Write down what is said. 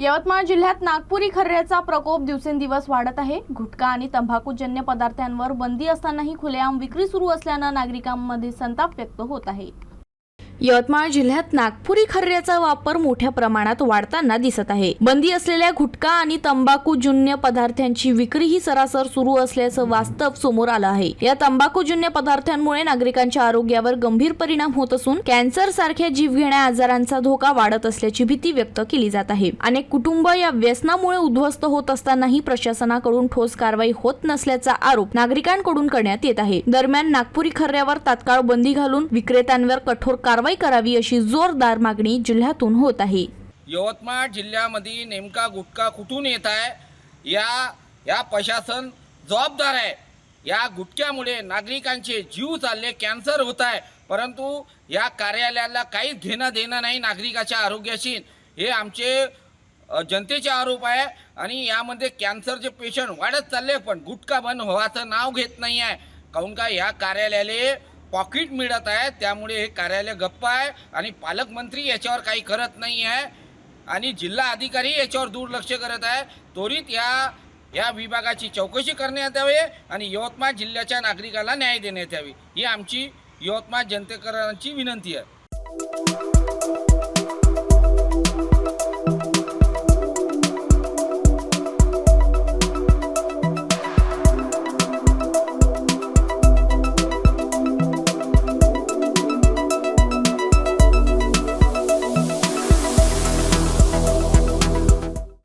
यवतमाळ जिल्ह्यात नागपुरी खर्याचा प्रकोप दिवसेंदिवस वाढत आहे। गुटखा आणि तंबाखूजन्य पदार्थांवर बंदी असतानाही खुलेआम विक्री सुरू असल्याने नागरिकांमध्ये संताप व्यक्त होत आहे। यवतमाळ जिल्ह्यात नागपुरी खर्याचा वापर मोठ्या प्रमाणात वाढताना दिसत आहे। बंदी असलेल्या गुटखा आणि तंबाखूजन्य पदार्थांची विक्री ही सरासर सुरू असल्याचं वास्तव समोर आलं आहे। या तंबाखूजन्य पदार्थांमुळे नागरिकांच्या आरोग्यावर गंभीर परिणाम होत असून कॅन्सर सारख्या जीवघेण्या आजारांचा धोका वाढत असल्याची भीती व्यक्त केली जात आहे। अनेक कुटुंब या व्यसनामुळे उद्ध्वस्त होत असतानाही प्रशासनाकडून ठोस कारवाई होत नसल्याचा आरोप नागरिकांकडून करण्यात येत आहे। दरम्यान नागपुरी खर्यावर तात्काळ बंदी घालून विक्रेत्यांवर कठोर कारवाई करावी अशी जोरदार मागणी जिल्ह्यातून होत आहे। यवतमाळ जिल्ह्यामध्ये नेमका गुटखा कुठून येत आहे या प्रशासन जबाबदार आहे। या गुटख्यामुळे नागरिकांचे जीव चालले, कॅन्सर होत आहे, परंतु या कार्यालयाला काहीच घेणं देणं नाही नागरिकाच्या आरोग्याशी। हे आमचे जनतेचे आरोप आहे आणि यामध्ये कॅन्सरचे पेशंट वाढत चालले, पण गुटखा बंद व्हायचं नाव घेत नाही आहे। काहून का या कार्यालयाला पॉकेट मिळत आहे, त्यामुळे हे कार्यालय गप्प आहे आणि पालकमंत्री याच्यावर काही करत नाही आहे आणि जिल्हा अधिकारी याच्यावर दुर्लक्ष करत आहे। त्वरित या विभागाची चौकशी करण्यात यावी आणि यवतमाळ जिल्ह्याच्या नागरिकाला न्याय देण्यात यावी ही आमची यवतमाळ जनतेकरांची विनंती आहे।